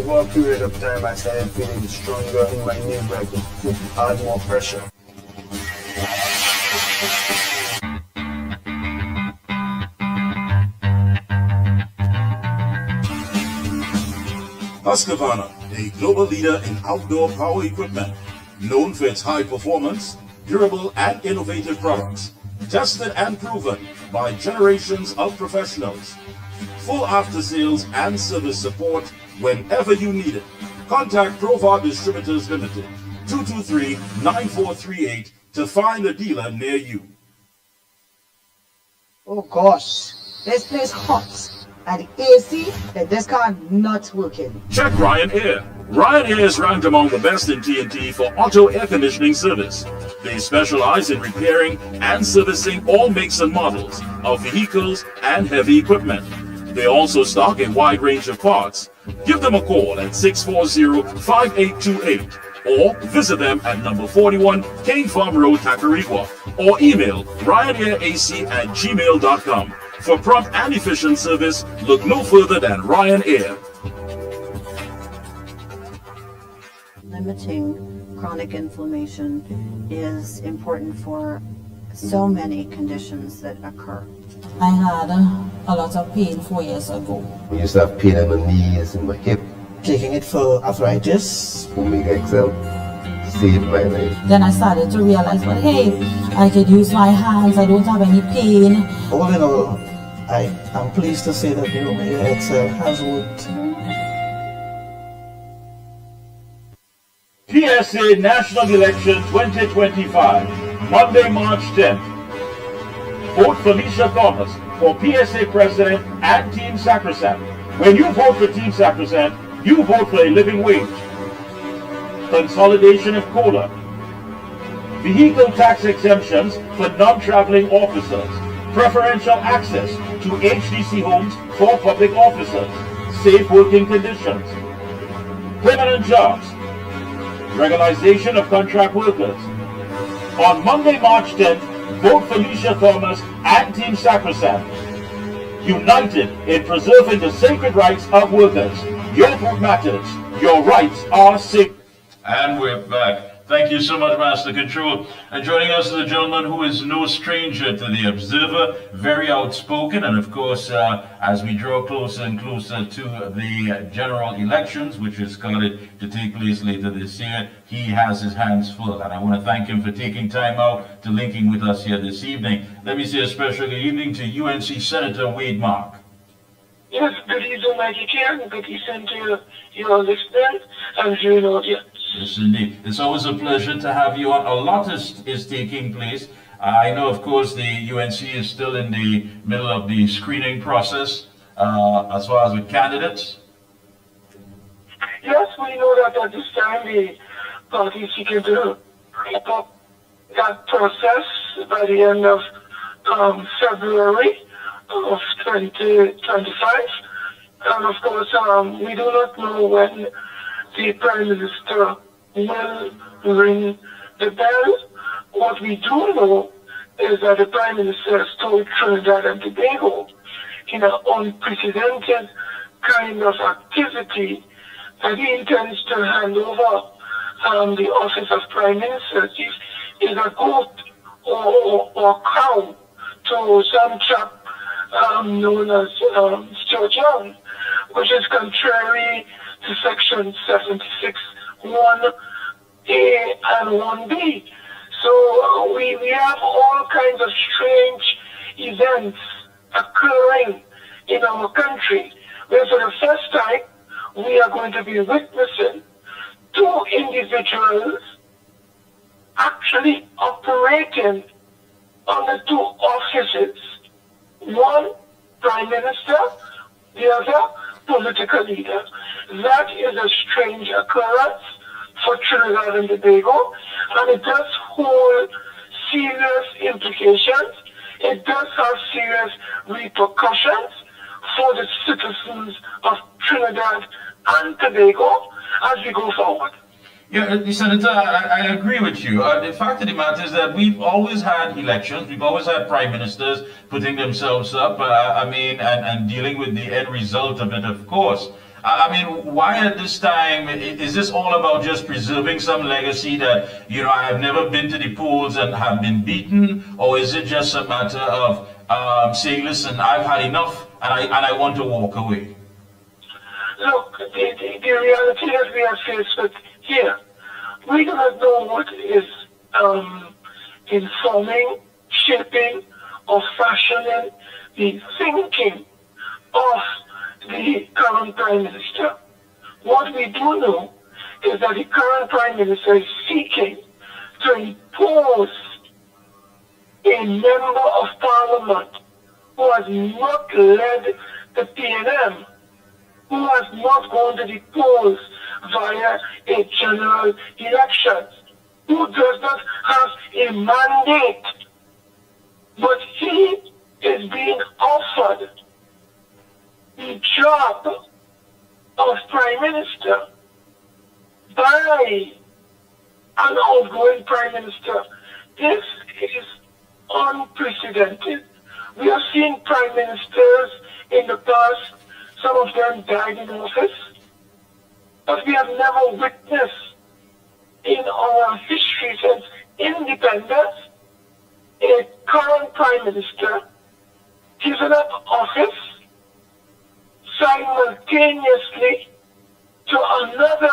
over a period of time, I started feeling stronger in my knees, I could add more pressure. Husqvarna, a global leader in outdoor power equipment, known for its high performance, durable and innovative products, tested and proven by generations of professionals. Full after-sales and service support whenever you need it. Contact Provar Distributors Limited, 223-9438 to find a dealer near you. Oh gosh, this place hot. And the AC, this car not working. Check Ryan Air. Ryan Air is ranked among the best in TNT for auto air conditioning service. They specialize in repairing and servicing all makes and models of vehicles and heavy equipment. They also stock a wide range of parts. Give them a call at 640-5828 or visit them at number 41 Cane Farm Road, Tacarigua, or email ryanairac@gmail.com. For prompt and efficient service, look no further than Ryan Air. Limiting chronic inflammation is important for so many conditions that occur. I had a lot of pain 4 years ago. I used to have pain in my knees and my hip. Taking it for arthritis. Omega XL saved my life. Then I started to realize, well, hey, I could use my hands, I don't have any pain. All in all, I am pleased to say that the Omega XL has worked. PSA National Election 2025, Monday, March 10th. Vote Felicia Thomas for PSA President and Team Sacrosanct. When you vote for Team Sacrosanct, you vote for a living wage. Consolidation of COLA. Vehicle tax exemptions for non-traveling officers. Preferential access to HDC homes for public officers. Safe working conditions. Permanent jobs. Regularization of contract workers. On Monday, March 10th, vote Felicia Thomas and Team Sacrosanct. United in preserving the sacred rights of workers. Your vote matters. Your rights are sacred. And we're back. Thank you so much, Master Control. And joining us is a gentleman who is no stranger to the Observer, very outspoken, and of course, as we draw closer and closer to the general elections, which is scheduled to take place later this year, he has his hands full. And I want to thank him for taking time out to linking with us here this evening. Let me say a special good evening to UNC Senator Wade Mark. Yes, good evening, Mickie K, and good evening to your listeners and viewing audience. Yes, indeed. It's always a pleasure to have you on. A lot is taking place. I know, of course, the UNC is still in the middle of the screening process as far as with candidates. Yes, we know that at this time the party is seeking to wrap up that process by the end of February of 2025. And of course, we do not know when the Prime Minister will ring the bell. What we do know is that the Prime Minister has told Trinidad and Tobago in an unprecedented kind of activity that he intends to hand over the office of Prime Minister. Is a goat or cow to some chap known as Stuart Young, which is contrary to Section 76(1)(a) and 1(b). So we have all kinds of strange events occurring in our country, where for the first time we are going to be witnessing two individuals actually operating on the two offices. One, Prime Minister, the other, political leader. That is a strange occurrence for Trinidad and Tobago, and it does hold serious implications. It does have serious repercussions for the citizens of Trinidad and Tobago as we go forward. Yeah, Senator, I agree with you. The fact of the matter is that we've always had elections. We've always had prime ministers putting themselves up, and dealing with the end result of it, of course. I mean, why at this time, is this all about just preserving some legacy that, you know, I have never been to the polls and have been beaten? Or is it just a matter of saying, listen, I've had enough and I want to walk away? Look, the reality that we are faced with here, we do not know what is informing, shaping, or fashioning the thinking of the current Prime Minister. What we do know is that the current Prime Minister is seeking to impose a member of Parliament who has not led the PNM, who has not gone to the polls via a general election, who does not have a mandate, but he is being offered the job of Prime Minister by an outgoing Prime Minister. This is unprecedented. We have seen Prime Ministers in the past, some of them died in office, but we have never witnessed in our history since independence a current Prime Minister given up office simultaneously to another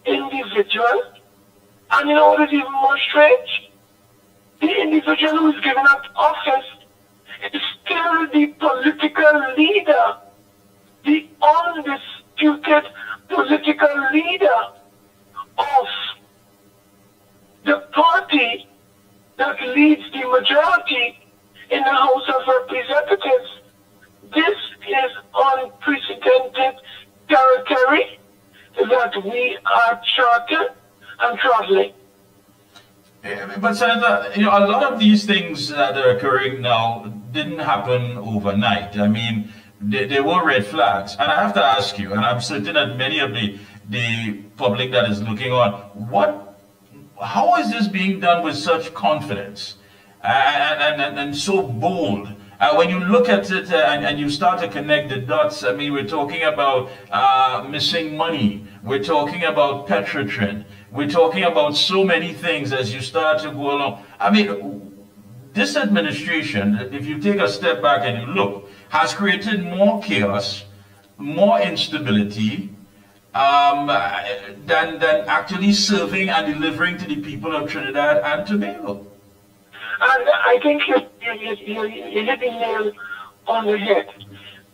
individual. And you know what is even more strange? The individual who is given up office is still the political leader, the undisputed political leader of the party that leads the majority in the House of Representatives. This is unprecedented territory that we are charting and traveling. But Senator, you know, a lot of these things that are occurring now didn't happen overnight. I mean, there were red flags. And I have to ask you, and I'm certain that many of the public that is looking on, how is this being done with such confidence and so bold? When you look at it and you start to connect the dots, I mean, we're talking about missing money. We're talking about Petrotrin. We're talking about so many things as you start to go along. I mean, this administration, if you take a step back and you look, has created more chaos, more instability, than actually serving and delivering to the people of Trinidad and Tobago. And I think you hit the nail on the head.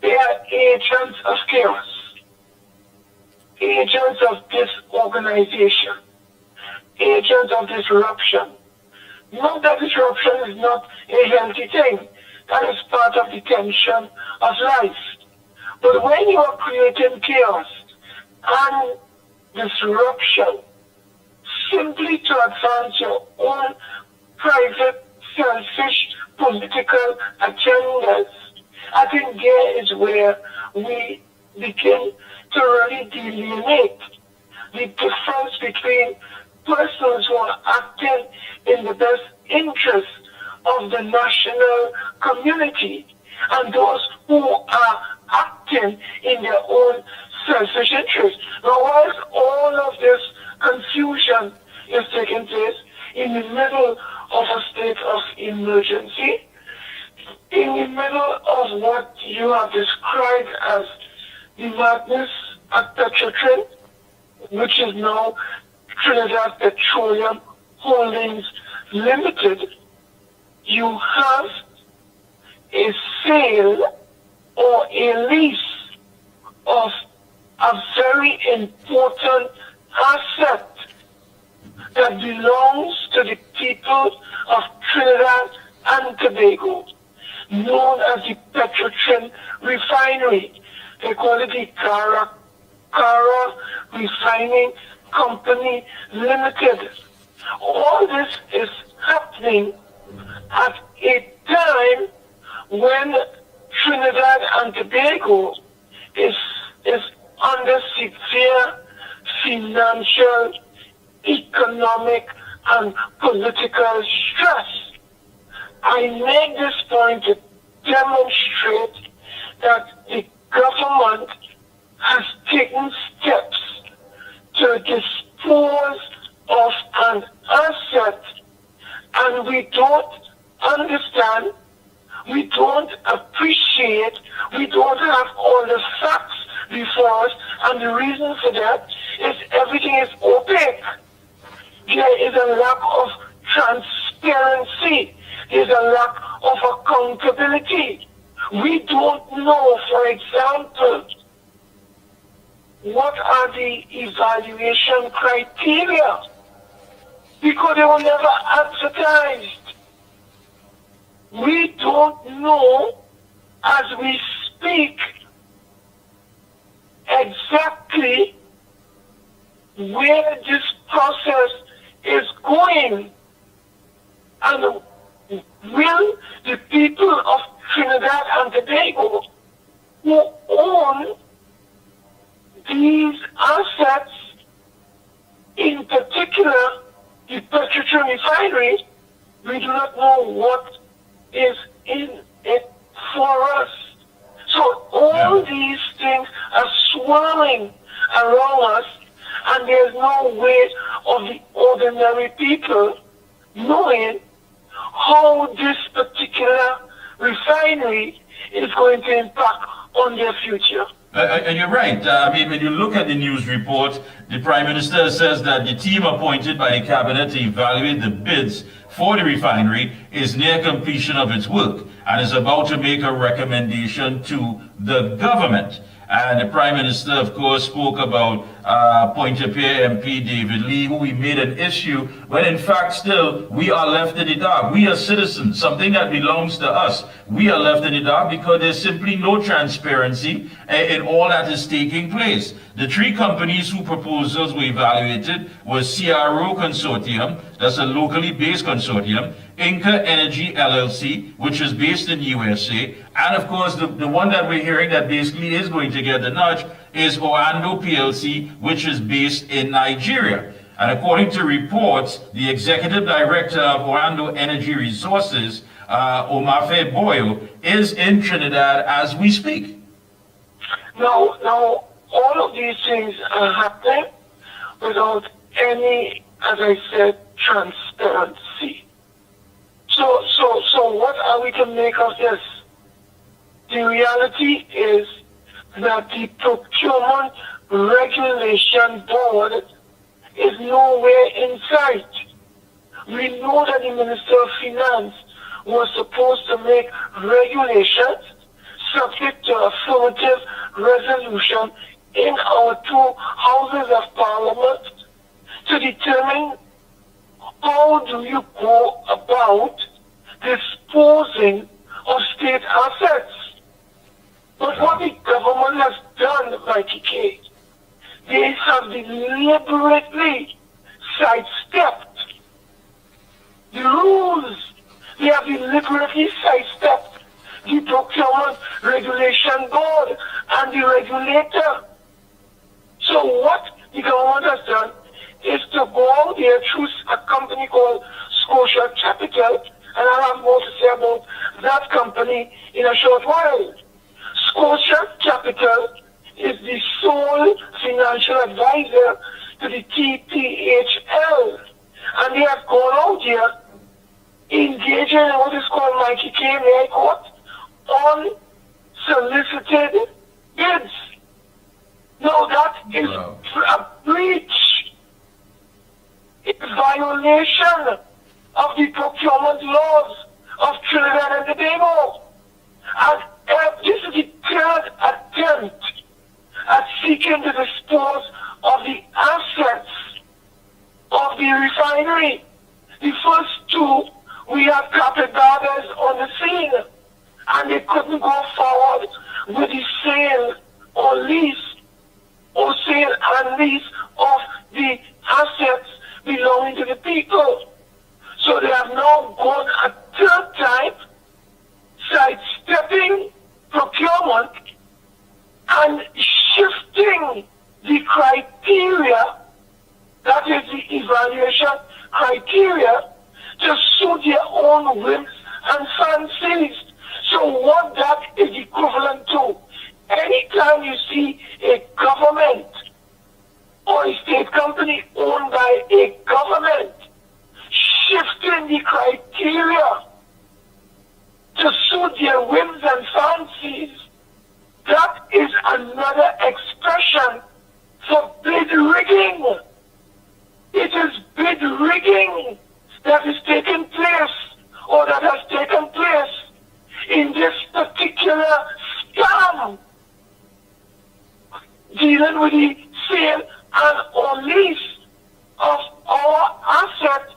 They are agents of chaos, agents of disorganization, agents of disruption. Not that disruption is not a healthy thing. That is part of the tension of life. But when you are creating chaos and disruption simply to advance your own private, selfish, political agendas, I think there is where we begin to really delineate the difference between persons who are acting in the best interest of the national community and those who are acting in their own selfish interest. Now, whilst all of this confusion is taking place in the middle of a state of emergency, in the middle of what you have described as the madness at Petrotrin, which is now Trinidad Petroleum Holdings Limited, you have a sale or a lease of a very important asset that belongs to the people of Trinidad and Tobago, known as the Petrotrin Refinery. They call it the Cara Refining Company Limited. All this is happening at a time when Trinidad and Tobago is under severe financial, economic, and political stress. I make this point to demonstrate that the government has taken steps to dispose of an asset, and we don't understand, we don't appreciate, we don't have all the facts before us, and the reason for that is everything is opaque. There is a lack of transparency. There's a lack of accountability. We don't know, for example, what are the evaluation criteria, because they were never advertised. We don't know, as we speak, exactly where this process is going, and will the people of Trinidad and Tobago who own these assets, in particular the petroleum refinery, we do not know what is in it for us. So all these things are swirling around us, and there's no way of the ordinary people knowing how this particular refinery is going to impact on their future. And you're right. I mean, when you look at the news report, the Prime Minister says that the team appointed by the Cabinet to evaluate the bids for the refinery is near completion of its work and is about to make a recommendation to the government. And the Prime Minister, of course, spoke about Pointe-a-Pierre MP David Lee, who we made an issue, when in fact still we are left in the dark. We are citizens, something that belongs to us. We are left in the dark because there's simply no transparency in all that is taking place. The three companies whose proposals were evaluated was CRO Consortium, that's a locally based consortium, Inca Energy LLC, which is based in the USA, and of course the one that we're hearing that basically is going to get the nudge is Oando PLC, which is based in Nigeria. And according to reports, the executive director of Oando Energy Resources, Omafe Boyo, is in Trinidad as we speak. Now, all of these things are happening without any, as I said, transparency. So what are we to make of this? The reality is that the Procurement Regulation Board is nowhere in sight. We know that the Minister of Finance was supposed to make regulations subject to affirmative resolution in our two houses of parliament to determine how do you go about disposing of state assets. But what the government has done, Mickie K, they have deliberately sidestepped the rules. They have deliberately sidestepped the Procurement Regulation Board and the regulator. So what the government has done is to go out there through a company called Scotia Capital, and I'll have more to say about that company in a short while. Scotia Capital is the sole financial advisor to the TPHL, and they have gone out here engaging in what is called Mickie K, may I quote, unsolicited bids. Now that is a breach, it's a violation of the procurement laws of Trinidad and Tobago. And this is the third attempt at seeking to dispose of the assets of the refinery. The first two, we have carpetbaggers on the scene, and they couldn't go forward with the sale or lease or sale and lease of the assets belonging to the people. So they have now gone a third time, sidestepping procurement and shifting the criteria, that is the evaluation criteria, to suit their own whims and fancies. So what that is equivalent to anytime you see a government or a state company owned by a government shifting the criteria to suit their whims and fancies, that is another expression for bid rigging. It is bid rigging that is taking place, or that has taken place in this particular scam dealing with the sale and or lease of our asset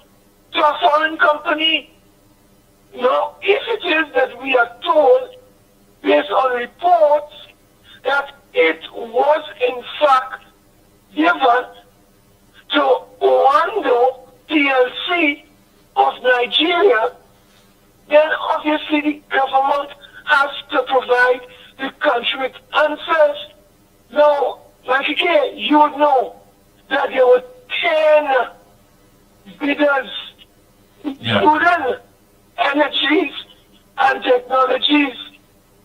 to a foreign company. Now, if it is that we are told, based on reports, that it was in fact given to Oando PLC of Nigeria, then obviously the government has to provide the country with answers. Now, Mickie K, you would know that there were 10 bidders, including Energies and Technologies,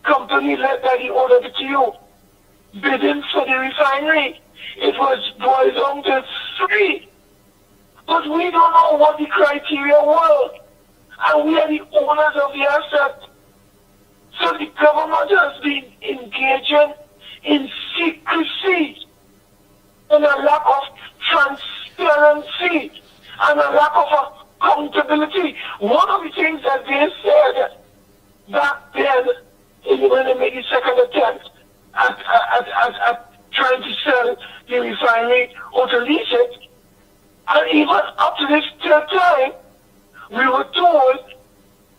company led by the OWTO, bidding for the refinery. It was boiled down to 3. But we don't know what the criteria were. And we are the owners of the asset. So the government has been engaging in secrecy and a lack of transparency and a lack of accountability. One of the things that they said back then, when they made the second attempt at trying to sell the refinery or to lease it, and even up to this third time, we were told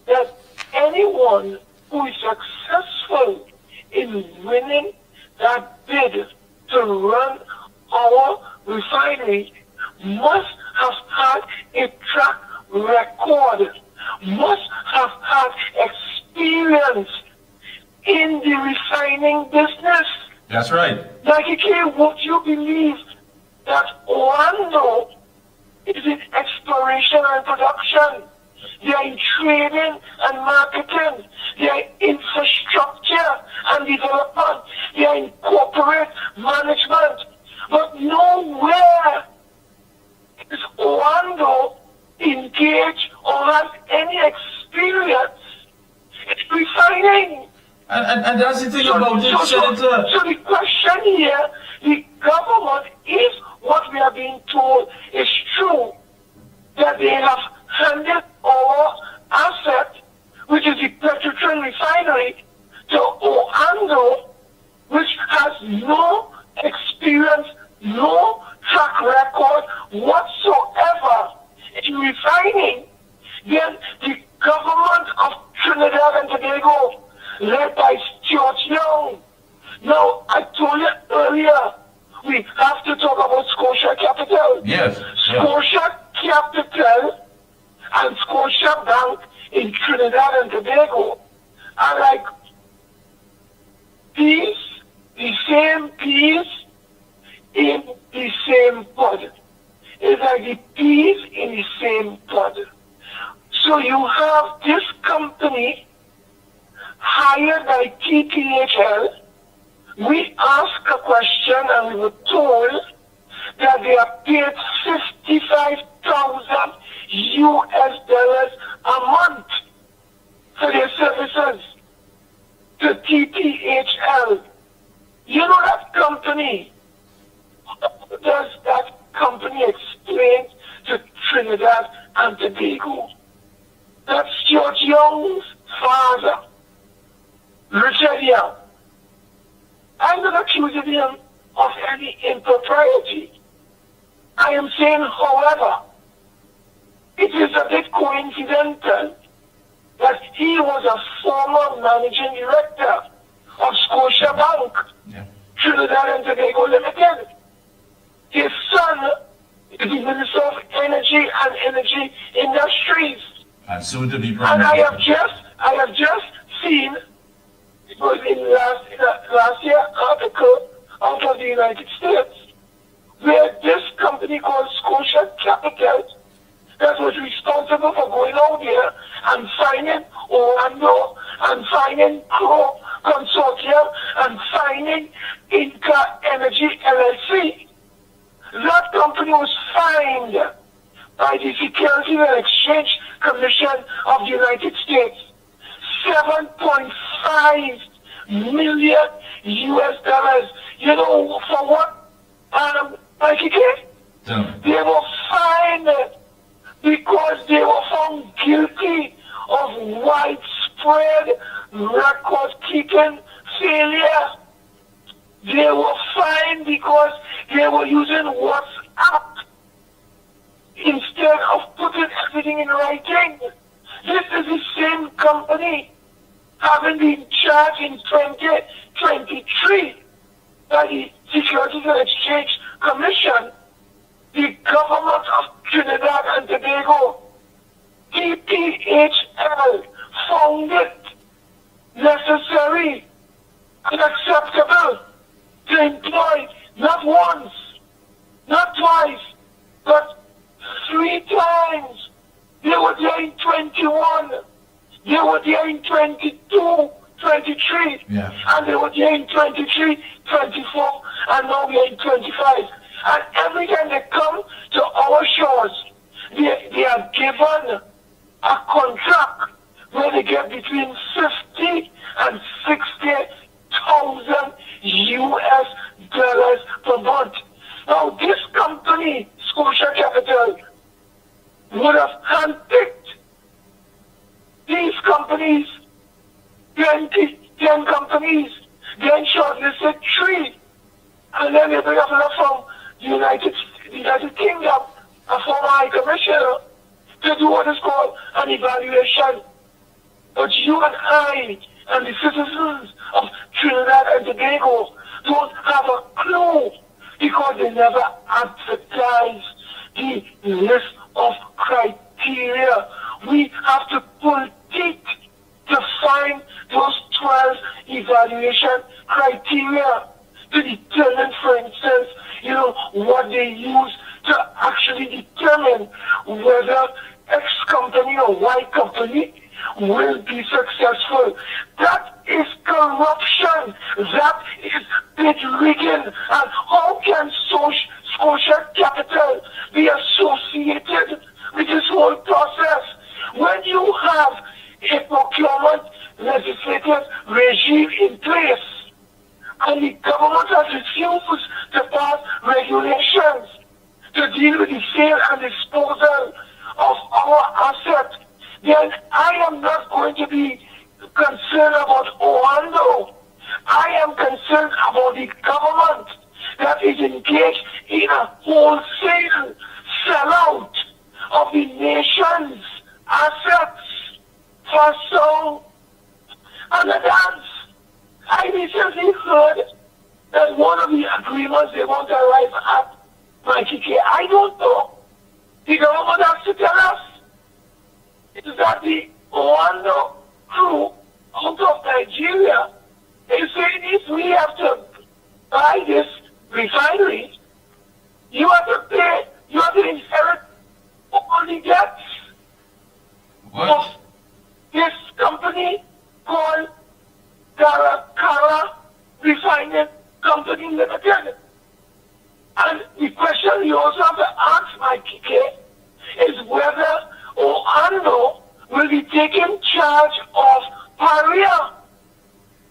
that anyone who is successful in winning that bid to run our refinery must have had a track record, must have had experience in the refining business. That's right. Mickie K, would you believe that Oando is in exploration and production? They are in trading and marketing. They are in infrastructure and development. They are in corporate management. But nowhere is Oando engaged or has any experience in refining. And that's the thing about it, Senator. So the question here, the government, if what we are being told is true, that they have handed our asset, which is the Petrotrin refinery, to Oando, which has no experience, no track record whatsoever in refining, then the government of Trinidad and Tobago, led by Stuart Young. Now, I told you earlier, we have to talk about Scotia Capital. Yes. Scotia Capital and Scotia Bank in Trinidad and Tobago are like peas, the same peas in the same pod. It's like the peas in the same pod. So you have this company hired by TPHL. We asked a question and we were told that they are paid $55,000 a month for their services to TPHL. You know that company? Does that company explain to Trinidad and Tobago? That's Stuart Young's father, Richard Young. I'm not accusing him of any impropriety. I am saying, however, it is a bit coincidental that he was a former managing director of Scotia Bank, Trinidad and Tobago Limited. His son is the Minister of Energy and Energy Industries. And soon to be Prime Minister. I have just seen, it was in last year article out of the United States, where this company called Scotia Capital, that was responsible for going out there and finding Orlando and finding Crow Consortium and signing Inca Energy LLC. That company was fined by the Securities and Exchange Commission of the United States $7.5 million US. You know for what, Mickie K? They were fined because they were found guilty of widespread record-keeping failure. They were fined because they were using WhatsApp instead of putting everything in writing. This is the same company having been charged in 2023 by the Securities and Exchange Commission. The government of Trinidad and Tobago, TPHL, found it necessary and acceptable to employ not once, not twice, but 3 times. They were there in 21, they were there in 22, 23, and they were there in 23, 24, and now we are in 25. And every time they come to our shores, they are given a contract where they get between 50 and 60,000 US dollars per month. Now this company, Scotia Capital, would have handpicked these companies, 10 companies, then shortlisted 3, and then they bring up another from the United Kingdom, a former High Commissioner, to do what is called an evaluation. But you and I and the citizens of Trinidad and Tobago don't have a clue because they never advertise the list of criteria. We have to pull teeth to find those 12 evaluation criteria to determine, for instance, what they use to actually determine whether X company or Y company will be successful. That is corruption. That is bid rigging. And how can Scotia Capital be associated with this whole process when you have a procurement legislative regime in place and the government has refused to pass regulations to deal with the sale and disposal of our assets? Then I am not going to be concerned about Orlando. I am concerned about the government that is engaged in a wholesale sellout of the nation's assets for song and a dance. I recently heard that one of the agreements they want to arrive at, Mickie K, I don't know. The government has to tell us. Is that the Orlando crew out of Nigeria is saying if we have to buy this refinery, you have to pay, you have to inherit all the debts of this company called Cara Refining Company Limited. And the question you also have to ask, Mickie K, is whether Orlando will be taking charge of Paria,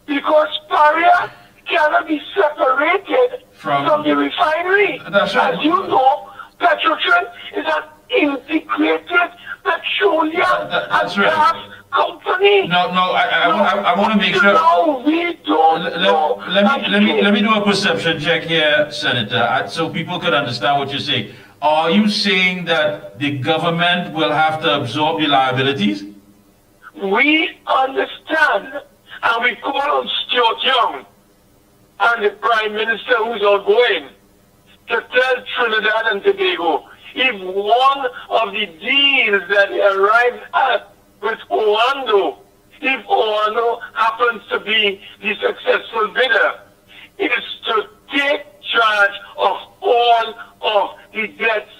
because Paria cannot be separated from the refinery. That's right. As you know, Petrotrin is an integrated petroleum and gas company. No, I want to make sure. No, we don't know. Let me do a perception check here, Senator, so people can understand what you're saying. Are you saying that the government will have to absorb the liabilities? We understand, and we call on Stuart Young and the Prime Minister who's outgoing to tell Trinidad and Tobago if one of the deals that they arrived at with Orlando, if Orlando happens to be the successful bidder, is to take charge of all of the debts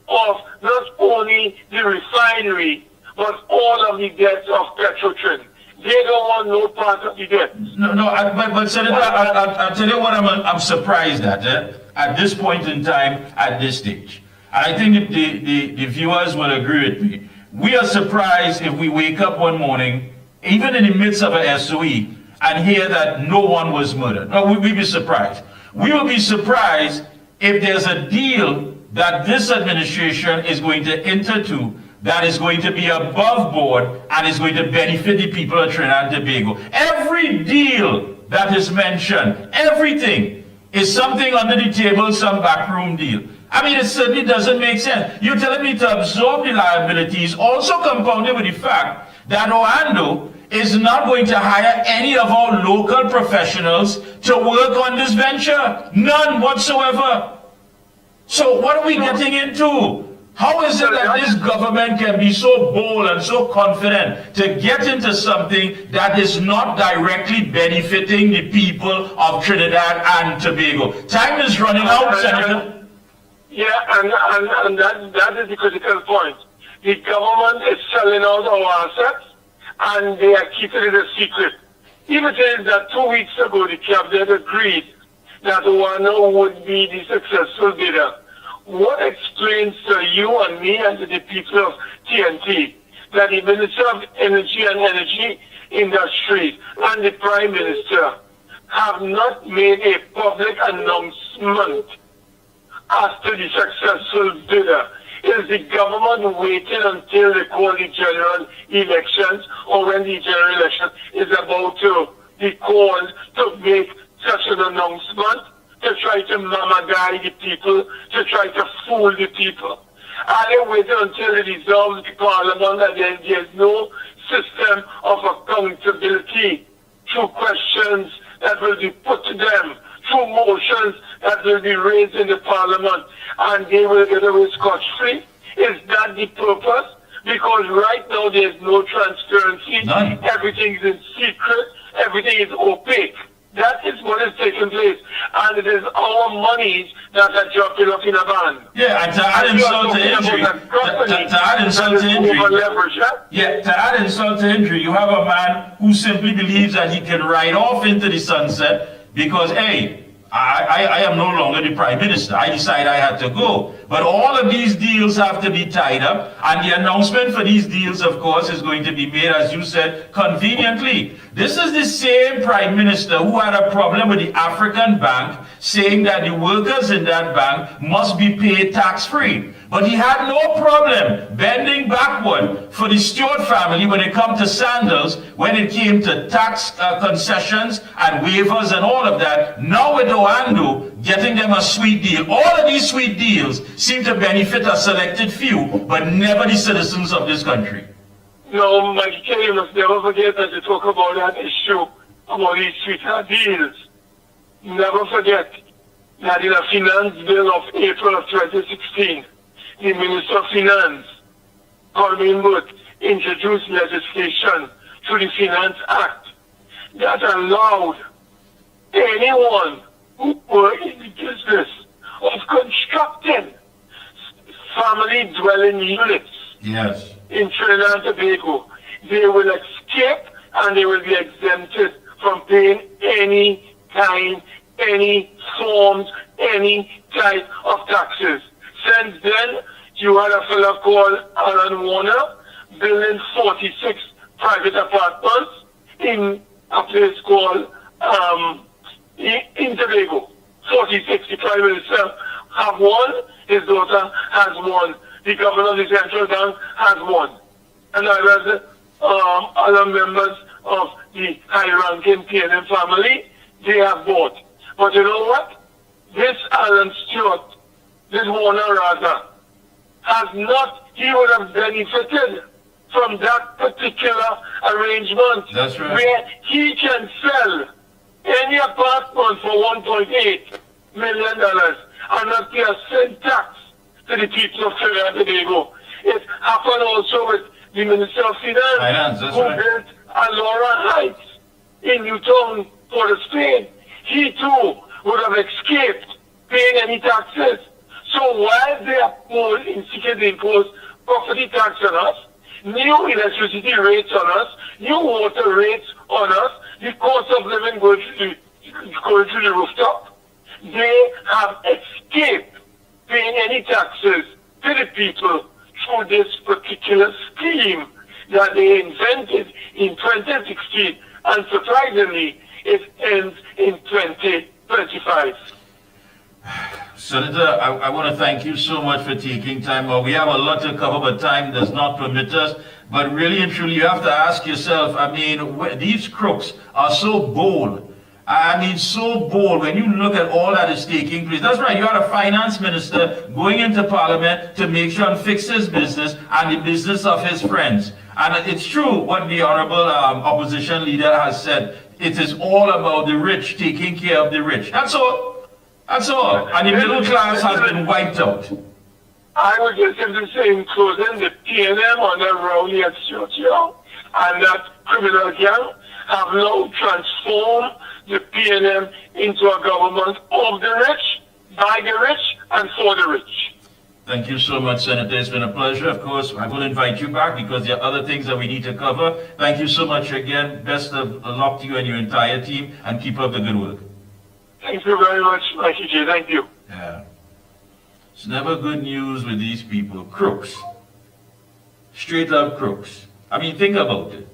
of not only the refinery, but all of the debts of Petrotrin. They don't want no part of the debt. But Senator, I'll tell you what I'm surprised at this point in time, at this stage. I think the viewers will agree with me. We are surprised if we wake up one morning, even in the midst of a SOE, and hear that no one was murdered. No, we'd be surprised. We will be surprised if there's a deal that this administration is going to enter to that is going to be above board and is going to benefit the people of Trinidad and Tobago. Every deal that is mentioned, everything is something under the table, some backroom deal. I mean, it certainly doesn't make sense. You're telling me to absorb the liabilities, also compounded with the fact that Oando is not going to hire any of our local professionals to work on this venture. None whatsoever. So what are we getting into? How is it that this government can be so bold and so confident to get into something that is not directly benefiting the people of Trinidad and Tobago? Time is running out, Senator. Yeah, and that is the critical point. The government is selling out our assets, and they are keeping it a secret. Even is that 2 weeks ago, the cabinet agreed that Oando would be the successful bidder. What explains to you and me and to the people of TNT that the Minister of Energy and Energy Industries and the Prime Minister have not made a public announcement as to the successful bidder? Is the government waiting until they call the general elections, or when the general election is about to be called, to make such an announcement, to try to mama-guide the people, to try to fool the people? Are they waiting until they dissolve the parliament and then there's no system of accountability through questions that will be put to them, through motions that will be raised in the parliament, and they will get away scot-free? Is that the purpose? Because right now there's no transparency. None. Everything is in secret. Everything is opaque. That is what is taking place. And it is our monies that are dropping off in a van. Yeah, and to add insult to injury, to add insult to injury, to add insult to injury, you have a man who simply believes that he can ride off into the sunset because, hey, I am no longer the Prime Minister. I decided I had to go. But all of these deals have to be tied up, and the announcement for these deals, of course, is going to be made, as you said, conveniently. This is the same Prime Minister who had a problem with the African Bank, saying that the workers in that bank must be paid tax-free. But he had no problem bending backward for the Stewart family when it comes to sandals, when it came to tax concessions and waivers and all of that. Now with Oando, getting them a sweet deal. All of these sweet deals seem to benefit a selected few, but never the citizens of this country. No, Mickie K, you must never forget that you talk about that issue, about these sweetheart deals. Never forget that in a finance bill of April of 2016, the Minister of Finance, Colin Wood, introduced legislation through the Finance Act that allowed anyone who were in the business of constructing family dwelling units in Trinidad and Tobago, they will escape and they will be exempted from paying any kind, any forms, any type of taxes. Since then, you had a fellow called Alan Warner building 46 private apartments in a place called in Tobago. 46, the Prime Minister have one, his daughter has one, the Governor of the Central Bank has one, and other members of the high-ranking PNM family, they have both. But you know what? This Alan Stewart, this Warner rather, has not, he would have benefited from that particular arrangement. That's right. Where he can sell any apartment for $1.8 million and not pay a cent tax to the people of Trinidad and Tobago. It happened also with the Minister of Finance, who built Alora Heights in Newtown, Port of Spain. He too would have escaped paying any taxes. So while they are seeking to impose property tax on us, new electricity rates on us, new water rates on us, the cost of living going to the rooftop. They have escaped paying any taxes to the people through this particular scheme that they invented in 2016, and surprisingly, it ends in 2025. Senator, I want to thank you so much for taking time. We have a lot to cover, but time does not permit us. But really and truly, you have to ask yourself, I mean, these crooks are so bold. I mean, so bold when you look at all that is taking place. That's right, you had a finance minister going into parliament to make sure and fix his business and the business of his friends. And it's true what the honorable opposition leader has said. It is all about the rich, taking care of the rich. That's all. That's all. And the middle class has been wiped out. I would just simply say in closing, the PNM under Rowley and Sergio and that criminal gang have now transformed the PNM into a government of the rich, by the rich, and for the rich. Thank you so much, Senator. It's been a pleasure. Of course, I will invite you back because there are other things that we need to cover. Thank you so much again. Best of luck to you and your entire team, and keep up the good work. Thank you very much, Mickie K. Thank you. Yeah. It's never good news with these people. Crooks. Straight up crooks. I mean, think about it.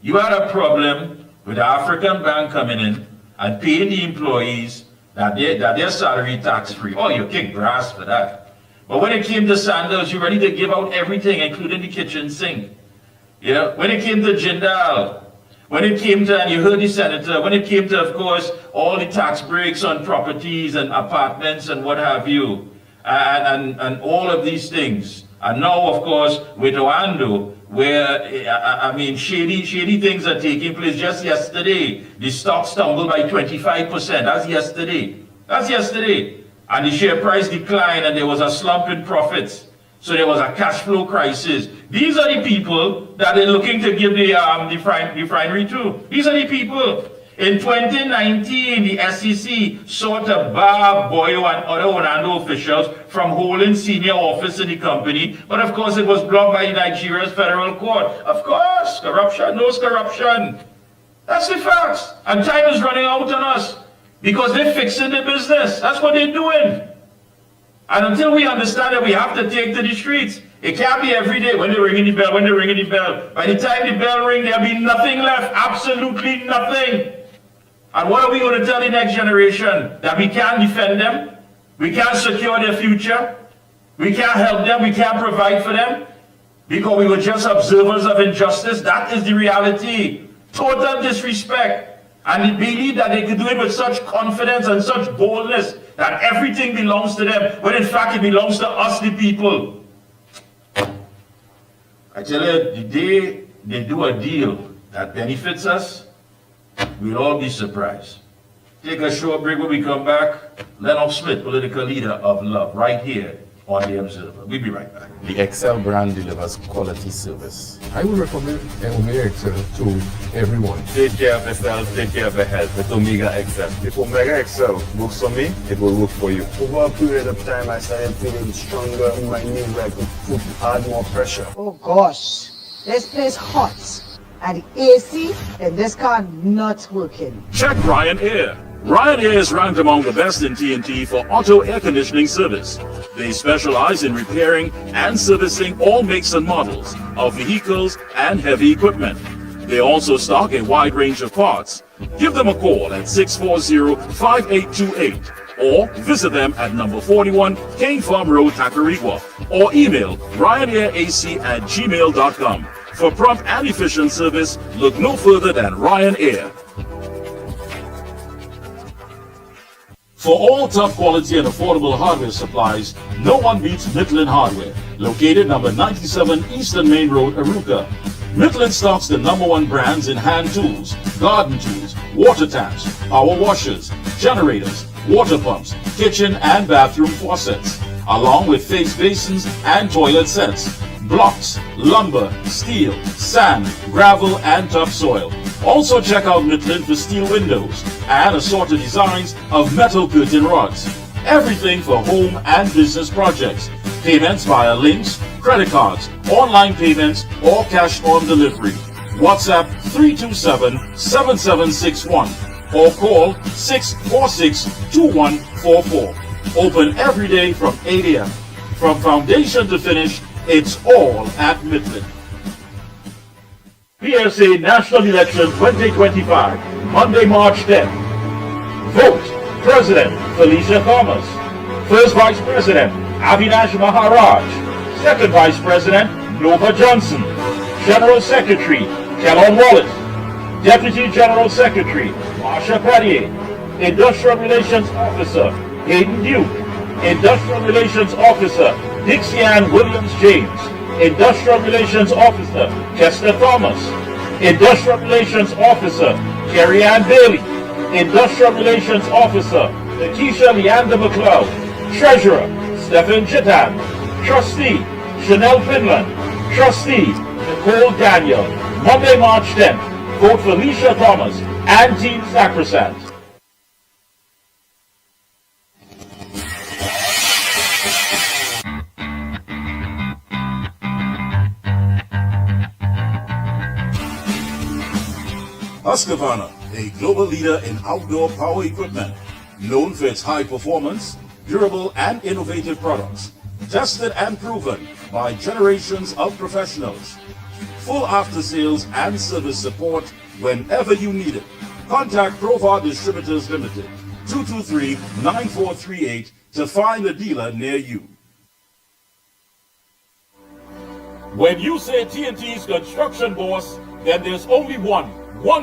You had a problem with the African bank coming in and paying the employees that their salary tax-free. Oh, you kick grass for that. But when it came to Sanders, you're ready to give out everything, including the kitchen sink. Yeah. When it came to Jindal, when it came to, and you heard the senator, when it came to, of course, all the tax breaks on properties and apartments and what have you, and all of these things. And now, of course, with Oando, where, I mean, shady things are taking place. Just yesterday, the stock stumbled by 25%. That's yesterday. That's yesterday. And the share price declined, and there was a slump in profits. So there was a cash flow crisis. These are the people that they're looking to give the refinery to. These are the people. In 2019, the SEC sought to bar Boyo and other Orlando officials from holding senior office in the company, but of course it was blocked by Nigeria's federal court. Of course, corruption knows corruption. That's the facts. And time is running out on us because they're fixing the business. That's what they're doing. And until we understand that we have to take to the streets, it can't be every day when they're ringing the bell, when they're ringing the bell. By the time the bell rings, there'll be nothing left, absolutely nothing. And what are we going to tell the next generation? That we can't defend them? We can't secure their future? We can't help them? We can't provide for them? Because we were just observers of injustice? That is the reality. Total disrespect. And they believe that they could do it with such confidence and such boldness that everything belongs to them, when in fact it belongs to us, the people. I tell you, the day they do a deal that benefits us, we'll all be surprised. Take a short break. When we come back, Lennox Smith, political leader of Love, right here on The Observer. We'll be right back. The Excel brand delivers quality service. I would recommend Omega Excel to everyone. Take care of yourself, take care of your health with Omega Excel. If Omega Excel works for me, it will work for you. Over a period of time, I started feeling stronger in my knee where I could add more pressure. Oh gosh, this place hot. And the AC in this car not working. Check Ryan Air. Ryan Air is ranked among the best in TNT for auto air conditioning service. They specialize in repairing and servicing all makes and models of vehicles and heavy equipment. They also stock a wide range of parts. Give them a call at 640-5828 or visit them at number 41 King Farm Road, Tacarigua, or email ryanairac@gmail.com. For prompt and efficient service, look no further than Ryan Air. For all top quality and affordable hardware supplies, no one beats Midland Hardware, located number 97 Eastern Main Road, Aruca. Midland stocks the #1 brands in hand tools, garden tools, water taps, power washers, generators, water pumps, kitchen and bathroom faucets, along with face basins and toilet sets, blocks, lumber, steel, sand, gravel, and topsoil. Also check out Midland for steel windows and assorted designs of metal curtain rods. Everything for home and business projects. Payments via links, credit cards, online payments, or cash on delivery. WhatsApp 327-7761 or call 646-2144. Open every day from 8 a.m. From foundation to finish, it's all at Midland. PSA National Election 2025, Monday, March 10th. Vote President Felicia Thomas. First Vice President Avinash Maharaj. Second Vice President Nova Johnson. General Secretary Kellon Wallace. Deputy General Secretary Marsha Perrier. Industrial Relations Officer Hayden Duke. Industrial Relations Officer Dixie-Ann Williams James. Industrial Relations Officer Kester Thomas. Industrial Relations Officer Kerry Ann Bailey. Industrial Relations Officer Lakeisha Leander McLeod. Treasurer Stephen Chitan. Trustee Chanel Finland. Trustee Nicole Daniel. Monday, March 10th. Vote Felicia Thomas and Team Sacrosanct. Husqvarna, a global leader in outdoor power equipment, known for its high performance, durable and innovative products, tested and proven by generations of professionals. Full after sales and service support whenever you need it. Contact Provar Distributors Limited, 223-9438 to find a dealer near you. When you say TNT's construction boss, then there's only one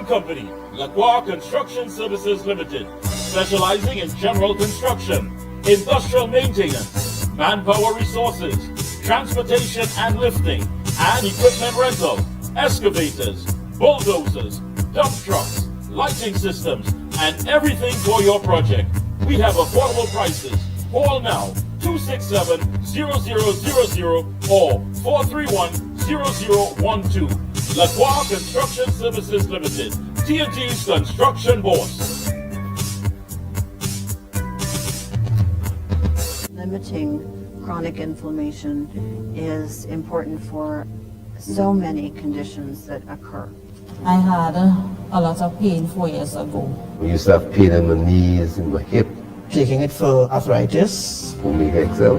company, Lacroix Construction Services Limited, specializing in general construction, industrial maintenance, manpower resources, transportation and lifting, and equipment rental, excavators, bulldozers, dump trucks, lighting systems, and everything for your project. We have affordable prices. Call now 267-0000 or 431-0012. Lacroix Construction Services Limited, TNT's construction boss. Limiting chronic inflammation is important for so many conditions that occur. I had a lot of pain 4 years ago. I used to have pain in my knees and my hip. Taking it for arthritis. Omega XL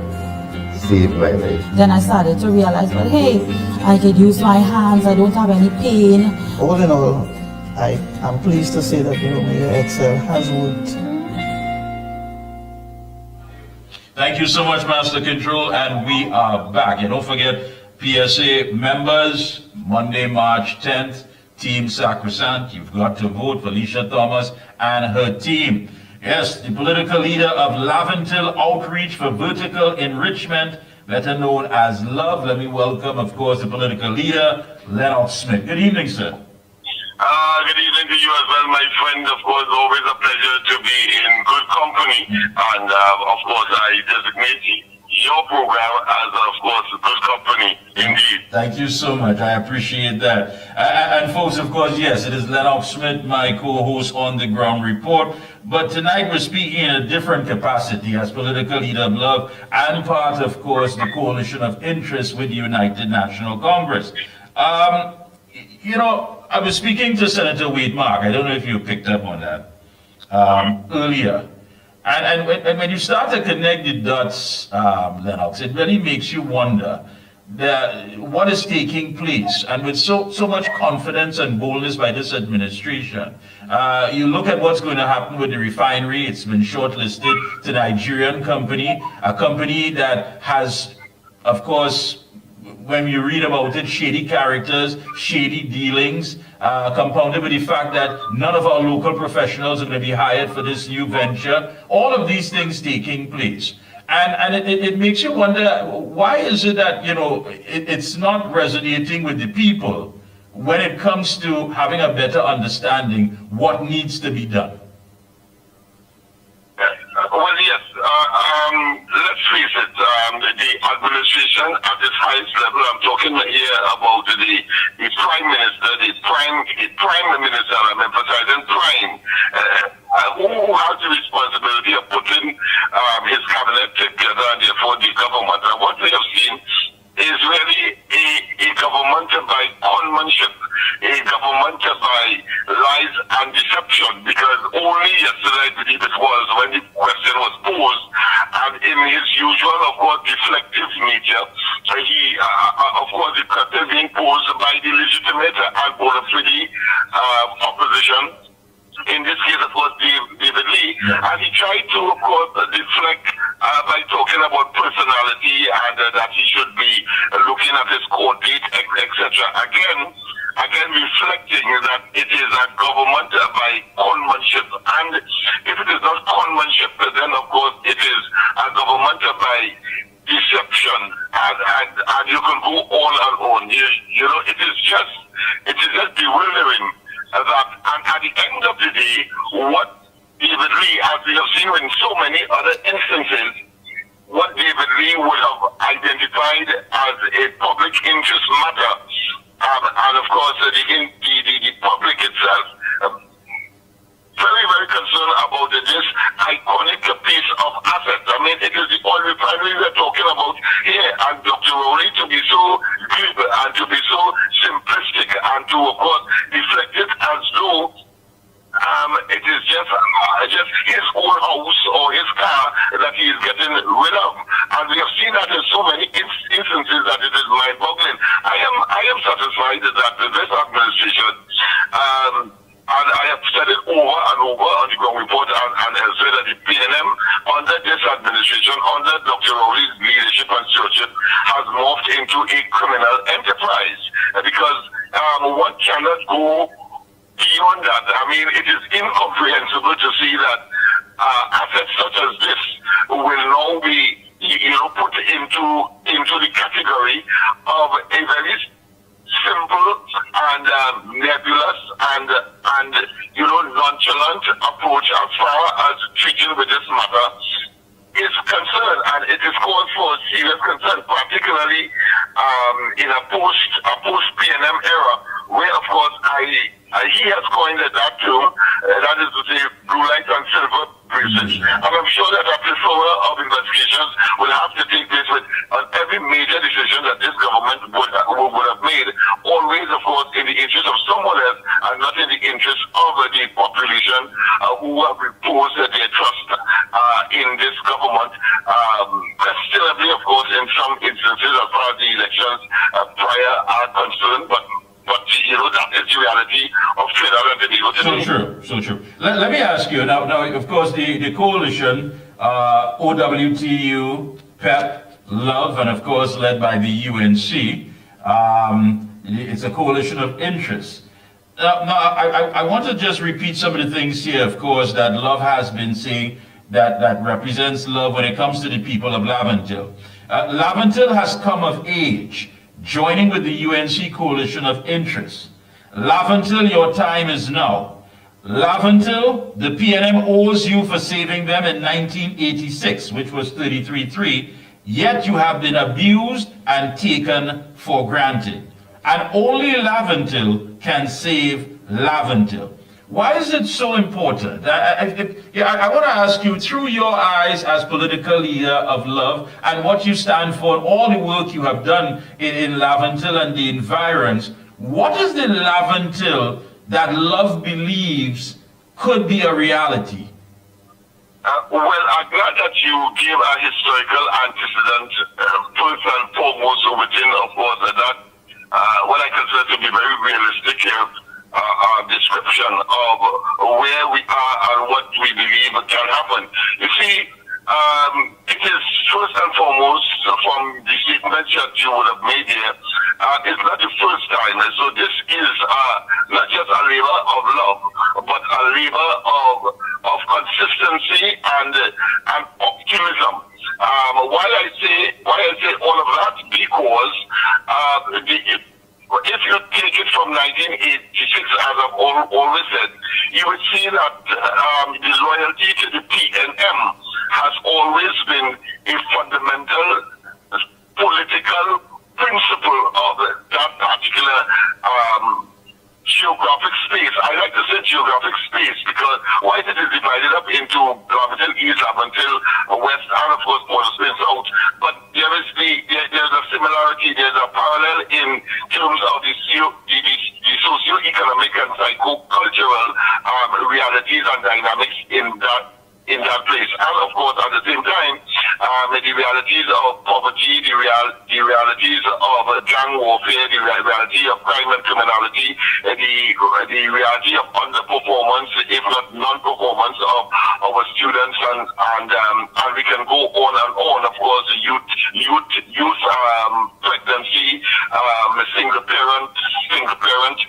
saved my life. Then I started to realize, but hey, I could use my hands, I don't have any pain. All in all, I am pleased to say that the Omega XL has worked. Thank you so much, Master Control, and we are back. And don't forget, PSA members, Monday, March 10th, Team Sacrosanct. You've got to vote Felicia Thomas and her team. Yes, the political leader of Laventille Outreach for Vertical Enrichment, better known as LOVE. Let me welcome, of course, the political leader, Leonard Smith. Good evening, sir. Good evening to you as well, my friend. Of course, always a pleasure to be in good company. And, of course, I designate your program as, of course, good company, indeed. Thank you so much. I appreciate that. And folks, of course, yes, it is Leonard Smith, my co-host on The Ground Report. But tonight we're speaking in a different capacity as political leader of LOVE and part, of course, the coalition of interest with the United National Congress. You know, I was speaking to Senator Wade Mark. I don't know if you picked up on that earlier. And when you start to connect the dots, Lennox, it really makes you wonder what is taking place. And with so much confidence and boldness by this administration, you look at what's going to happen with the refinery. It's been shortlisted to a Nigerian company, a company that has, of course, when you read about it, shady characters, shady dealings, compounded with the fact that none of our local professionals are going to be hired for this new venture. All of these things taking place. And it makes you wonder, why is it that, you know, it's not resonating with the people when it comes to having a better understanding what needs to be done? Well, yes. Let's face it. The administration at its highest level. I'm talking here about the Prime Minister, the Prime Minister. I'm emphasizing Prime. who has the responsibility of putting his cabinet together and therefore the government. And what we have seen is really a government by conmanship, a government by lies and deception, because only yesterday, I believe it was, when the question was posed, and in his usual, of course, deflective nature, he, of course, the question being posed by the legitimate and bona fide opposition, in this case, of course, David Lee, and he tried to, of course, deflect by talking about personality and that he should be looking at his court date, etc. Again, reflecting that it is a government by conmanship, and if it is not conmanship, then of course it is a government by deception, and you can go on and on. You know, it is just bewildering that, and at the end of the day, what David Lee, as we have seen in so many other instances, what David Lee would have identified as a public interest matter, and of course the public itself, very, very concerned about this iconic piece of asset. I mean, it is the oil refinery we're talking about here, and Dr. Rowley to be so glib and to be so simplistic and to, of course, deflect it as though it is just his own house or his car that he is getting rid of. And we have seen that in so many instances that it is mind-boggling. I am satisfied that this administration, and I have said it over and over on the ground report and elsewhere, that the PNM under this administration, under Dr. Rowley's leadership and stewardship, has morphed into a criminal enterprise, because one cannot go beyond that. I mean, it is incomprehensible to see that assets such as this will now be, put into the category of a very simple and nebulous and nonchalant approach as far as treating with this matter is concerned, and it is called for serious concern, particularly in a post PNM era, where of course he has coined that term, that is to say, blue light and silver bridges. And I'm sure that a plethora of investigations will have to take place on every major decision that this government would have made, always, of course, in the interest of someone else and not in the interest of the population who have reposed their trust in this government. Questionably, of course, in some instances, as far as the elections prior are concerned, but that is the reality of Trinidad and Tobago today. So true. Let me ask you now. Of course, the coalition, OWTU, PEP, Love, and of course led by the UNC. It's a coalition of interests. Now, I want to just repeat some of the things here, of course, that Love has been saying that represents Love when it comes to the people of Laventille. Laventille has come of age, joining with the UNC coalition of interests. Laventille, your time is now. Laventille, the PNM owes you for saving them in 1986, which was 33-3, yet you have been abused and taken for granted. And only Laventille can save Laventille. Why is it so important? I want to ask you, through your eyes as political leader of Love and what you stand for, and all the work you have done in Laventille and the environs, what is the Laventille that Love believes could be a reality? Well, I'm glad that you gave a historical antecedent, first and foremost, within, of course, that what I consider to be very realistic here, description of where we are and what we believe can happen. You see, it is first and foremost, from the statements that you would have made here, it's not the first time. So this is not just a labor of love, but a labor of consistency and optimism. Why I say all of that, because if you take it from 1986, as I've always said, you would see that the loyalty to the PNM has always been a fundamental political principle of that particular geographic geographic space. I like to say geographic space because while it is divided up into Laventille East, Laventille West, and of course Port of Spain South, but there's a similarity, there's a parallel in terms of the socio-economic and psycho-cultural realities and dynamics in that place. And of course, at the same time, the realities of poverty, the realities of gang warfare, the reality of crime and criminality, the reality of underperformance, if not non-performance of our students, and we can go on and on. Of course, youth pregnancy, single parent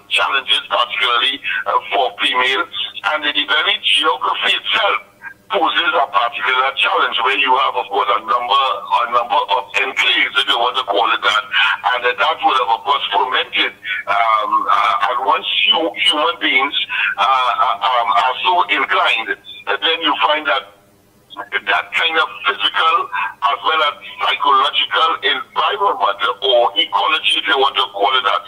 challenges, particularly for females, and the very geography itself poses a particular challenge where you have, of course, a number of enclaves, if you want to call it that, and that would have, of course, fomented. And once human beings are so inclined, then you find that kind of physical as well as psychological environment or ecology, if you want to call it that,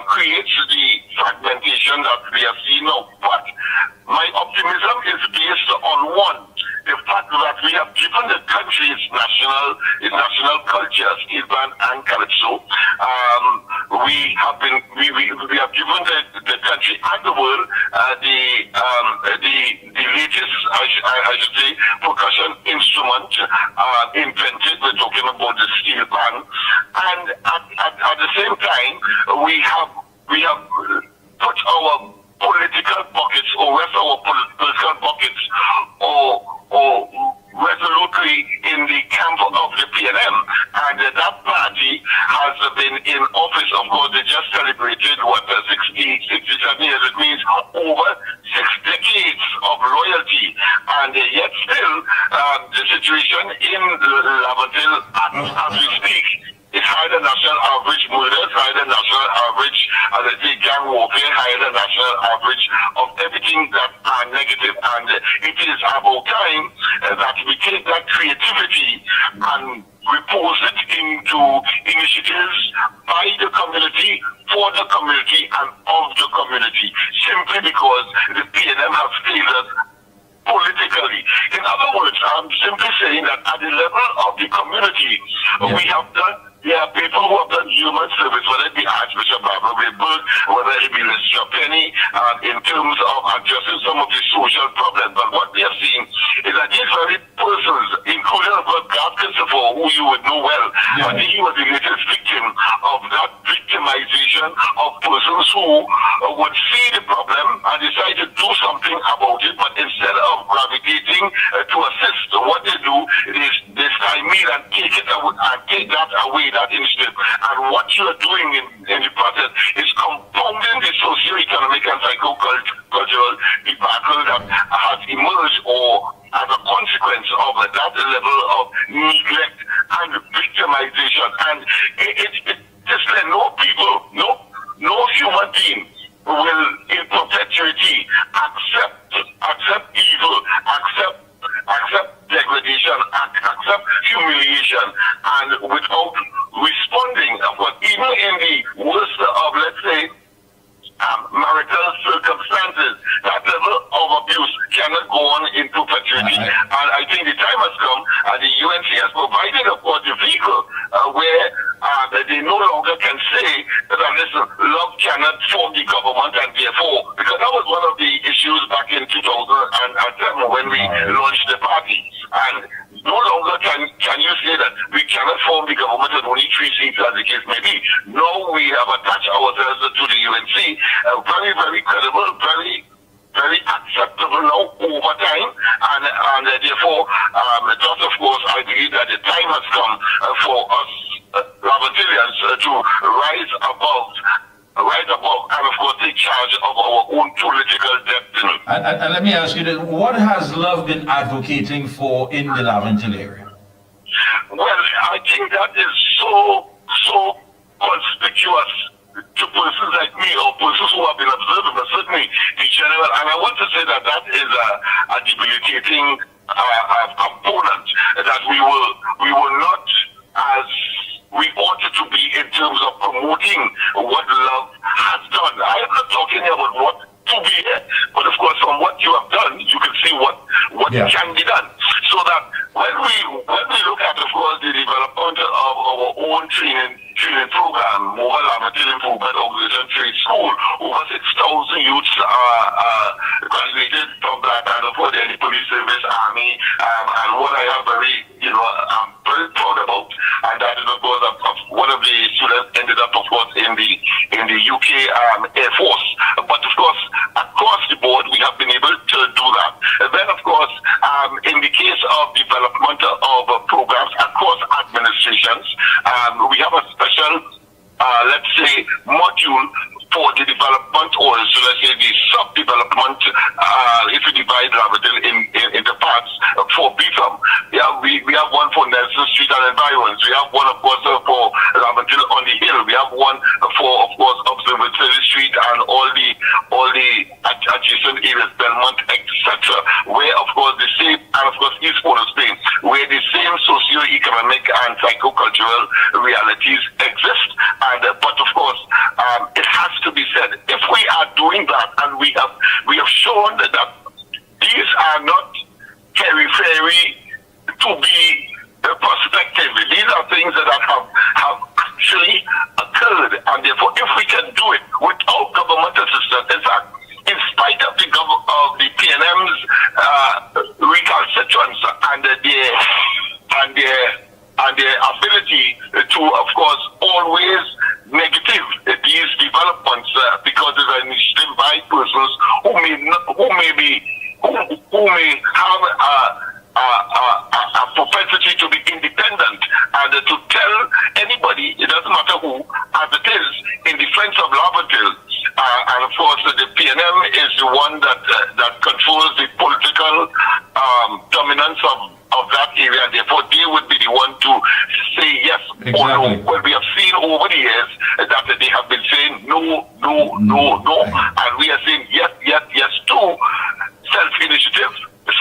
creates the fragmentation that we have seen now. But my optimism is based on one, the fact that we have given the country its national cultures, Isban and Calypso. We have given the country and the world the latest, I should say, percussion instrument invented. We're talking about the steel pan, and at the same time we have put our political buckets or rest our political buckets or resolutely in the camp of the PNM, and that party has been in office. Of course, they just celebrated 67 years. It means over 6 decades of loyalty, and yet still the situation in Laventille as we speak is higher than national average murders, higher than national average, gang warfare, higher than national average of everything that are negative. And it is about time that we take that creativity and repose it into initiatives by the community, for the community, and of the community, simply because the PNM has failed us politically. In other words, I'm simply saying that at the level of the community, there are people who have done human service, whether it be Archbishop Barbara Wilberg, whether it be Mr. Penny, in terms of addressing some of the social problems. But what we have seen is that these very persons, including God Christopher, who you would know well, I think he was the latest victim of that victimization of persons who would see the problem and decide to do something about it, but instead of gravitating to assist, what they do is they stymie and take that away, that initiative. And what you are doing in the process is compounding the socio-economic and psycho-cultural debacle that has emerged or as a consequence of that level of neglect and victimization. And it's like no human being will in perpetuity accept evil, accept degradation, accept humiliation, and without responding. Of course, even in the worst of, let's say, marital circumstances, that level of abuse cannot go on in perpetuity. And I think the time has come, and the UNC has provided, of course, the vehicle where they no longer can say that, listen, love cannot form the government, and therefore, because that was one of the issues back in 2007 when we launched the party. And no longer can you say that we cannot form the government with only 3 seats, as the case may be. No, we have attached ourselves to the UNC, very, very credible, very, very acceptable now over time, and therefore, just of course, I believe that the time has come for us Laventillians to rise above, and of course take charge of our own political destiny. And let me ask you this, what has Love been advocating for in the Laventille area? Well, I think that is so conspicuous to persons like me or persons who have been observing, but certainly the general, and I want to say that is a debilitating component that we were not as we ought to be in terms of promoting what Love has done. I am not talking me about what to be here, but of course from what you have done, you can see what can be done. So that when we look at, of course, the development of our own training program, Mobile Laventille Improvement Organization Trade School, over 6,000 youths graduated from that, and of course, the police service, army, and what I am I'm very proud about, and that is of course one of the students ended up, of course, in the UK Air Force. But of course, across the board, we have been able to do that. And then, of course, in the case of development of programs across administrations, we have a special, let's say, module for the development, or so let's say the sub-development, if you divide Laventille into parts, for BFAM. We have one for Nelson Street and environs. We have one, of course, for Laventille on the Hill. We have one for, of course, Observatory Street and all the adjacent areas, Belmont, etc. Where, of course, the same, and of course, East Port of Spain, where the same socio-economic and psycho-cultural realities exist. And but of course, it has to be said, if we are doing that, and we have shown that these are not periphery to be prospective. These are things that have actually occurred, and therefore, if we can do it without government assistance, in fact, in spite of the PNM's recalcitrance and their ability to, of course, always negative these developments because it's an initiative by persons who may have a propensity to be independent and to tell anybody, it doesn't matter who, as it is, in defense of Laventille. And of course, the PNM is the one that controls the political dominance of that area. Therefore, they would be the one to say yes or no. Well, we have seen over the years that they have been saying no, and we are saying yes to self-initiative,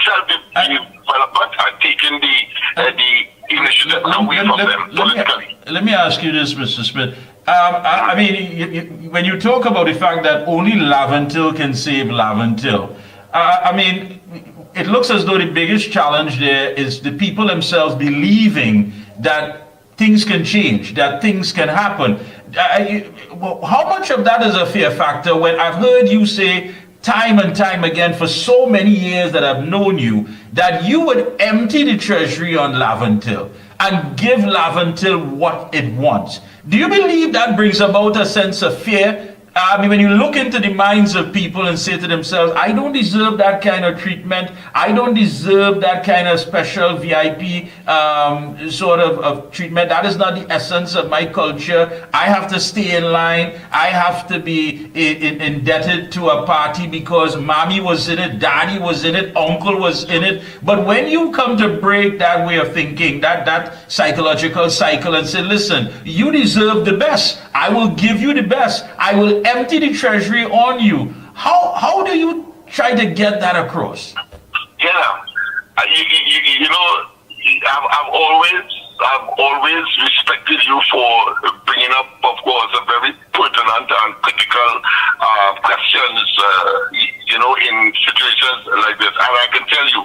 self-development, and taking the initiative away from them politically. Let me ask you this, Mr. Smith. I mean, when you talk about the fact that only Laventille can save Laventille, I mean, it looks as though the biggest challenge there is the people themselves believing that things can change, that things can happen. How much of that is a fear factor when I've heard you say time and time again for so many years that I've known you, that you would empty the treasury on Laventille and give Laventille what it wants? Do you believe that brings about a sense of fear? I mean, when you look into the minds of people and say to themselves, I don't deserve that kind of treatment, I don't deserve that kind of special VIP sort of treatment, that is not the essence of my culture, I have to stay in line, I have to be indebted to a party because mommy was in it, daddy was in it, uncle was in it. But when you come to break that way of thinking, that psychological cycle, and say, listen, you deserve the best, I will give you the best, I will empty the treasury on you. How do you try to get that across? Yeah, you know, I've always respected you for bringing up, of course, a very pertinent and critical questions, you know, in situations like this. And I can tell you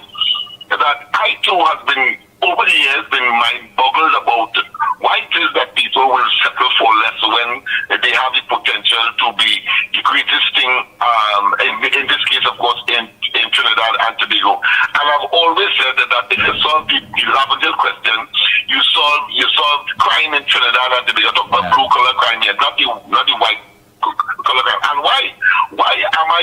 that I too have been, over the years, been mind-boggled about why it is that people will settle for less when they have the potential to be the greatest thing, in this case, of course, in Trinidad and Tobago. And I've always said that if you solve the Laventille question, you solve crime in Trinidad and Tobago. I'm talking about blue-collar crime here, not the white-collar crime. And why am I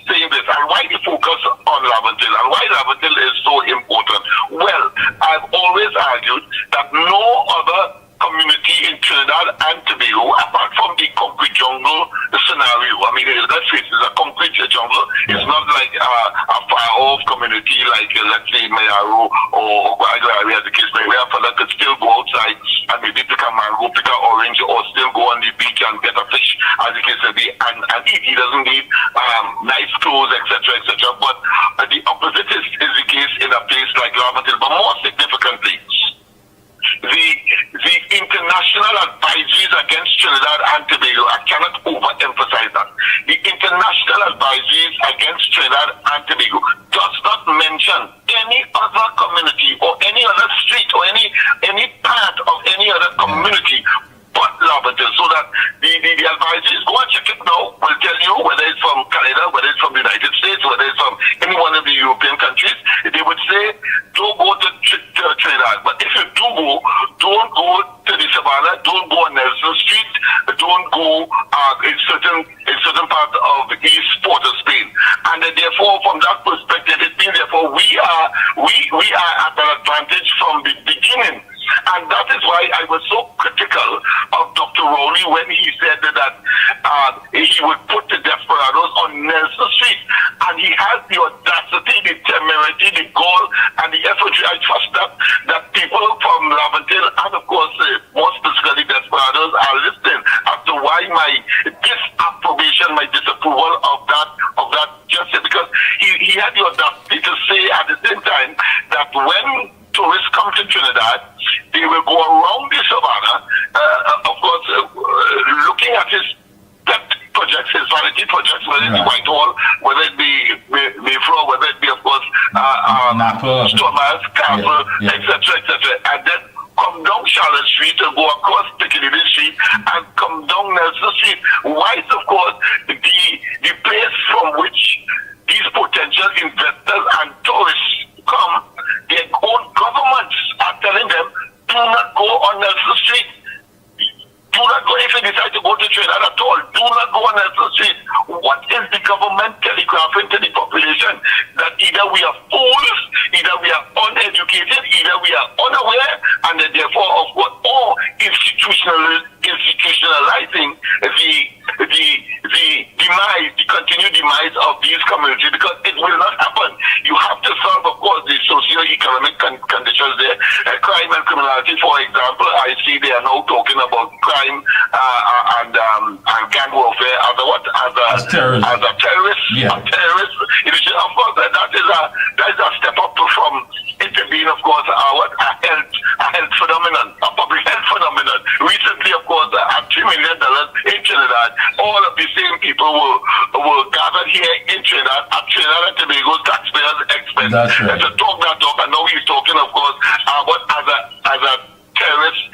saying this, and why the focus on Laventille, and why Laventille is so important? Well, I've always argued that no other community in Trinidad and Tobago, apart from the concrete jungle scenario, I mean, let's face it, it's a concrete jungle. It's not like a far-off community like, let's say, Mayaro or Guagari, as the case may be, where a fella could still go outside and maybe pick a mango, pick an orange, or still go on the beach and get a fish, as the case may be, and eat. He doesn't need nice clothes, etc., etc. But the opposite is the case in a place like Laventille. But more significantly, the international advisories against Trinidad and Tobago, I cannot overemphasize that. The international advisories against Trinidad and Tobago does not mention any other community or any other street or any part of any other community but Laventille, so that the advisories, go and check it now, will tell you whether it's from Canada, whether it's from the United States, whether it's from any one of the European countries. They would say, don't go to Trinidad. But if you do go, don't go to the Savannah, don't go on Nelson Street, don't go in certain parts of East Port of Spain. And therefore, from that perspective, it means therefore we are at an advantage from the beginning. And that is why I was so critical of Dr. Rowley when he said that he would put the desperados on Nelson Street. And he has the audacity, the temerity, the gall, and the effortry. I trust that people from Laventille, and of course, more specifically desperados, are listening as to why my disapprobation, my disapproval of that justice, because he had the audacity to say at the same time that when tourists come to Trinidad, they will go around the Savannah, of course, looking at his pet projects, his vanity projects, whether it be Whitehall, whether it be Mayflower, whether it be, of course, Stormers, Castle, etc., and then come down Charlotte Street and go across Piccadilly Street and come down Nelson Street. Whilst, of course, the place from which these potential investors and tourists come, their own governments are telling them, do not go on Nelson Street. Do not go, if you decide to go to Trinidad at all, do not go on Nelson Street. What is the government telegraphing to the population? That either we are fools, either we are uneducated, either we are unaware, and therefore, of course, or institutionalizing the demise, the continued demise of these communities, because it will not happen. You have to solve, of course, the socio-economic conditions there. Crime and criminality, for example, I see they are now talking about crime and gang warfare as a terrorist. Yeah. A terrorist. Of course, that is a step up from it being, of course, a health phenomenon, a public health phenomenon. Recently, of course, at $3 million in Trinidad, all of the same people were gathered here in Trinidad at Trinidad and Tobago taxpayers' expense. That's right. To talk that talk, and now he's talking, of course, about as a terrorist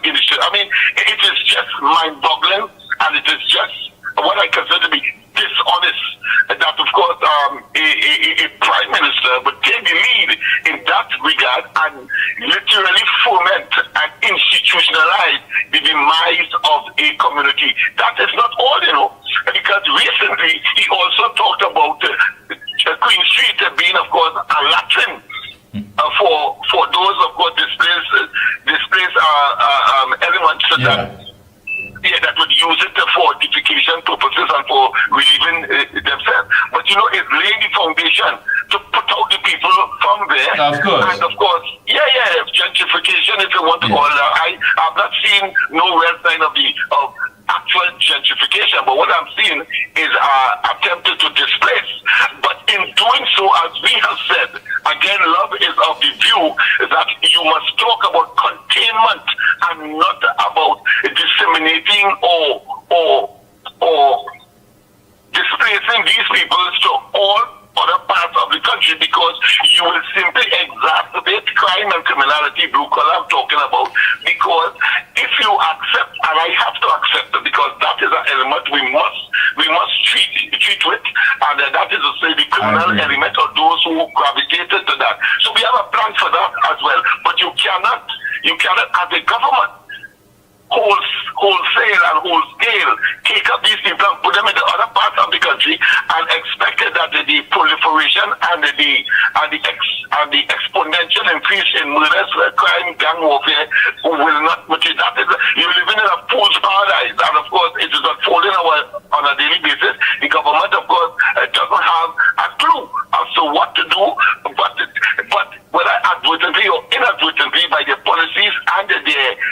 initiative. I mean, it is just mind-boggling, and it is just what I consider to be dishonest. That, of course, a prime minister would take the lead in that regard and literally foment and institutionalize the demise of a community. That is not all, because recently he also talked about Queen Street being, of course, a latrine for those, of course, displaced elements that would use it for fortification purposes and for relieving themselves. But it's laying the foundation to put out the people from there. Of course. And of course, gentrification, if you want to call it that. I have not seen no real sign of actual gentrification, but what I'm seeing is attempted to displace. But in doing so, as we have said, again, love is of the view that you must talk about containment and not about disseminating or displacing these people to all other parts of the country, because you will simply exacerbate crime and criminality, blue collar I'm talking about, because if you accept, and I have to accept it, because that is an element we must treat with, and that is to say the criminal element of those who gravitated to that. So we have a plan for that as well, but you cannot as a government wholesale and whole scale take up these people and put them in the other parts of the country and expect that the proliferation and the exponential increase in murders, crime, gang warfare will not materialize. That is, you're living in a fool's paradise, and of course it is unfolding on a daily basis. The government, of course, doesn't have a clue as to what to do, but whether advertently or inadvertently by their policies and their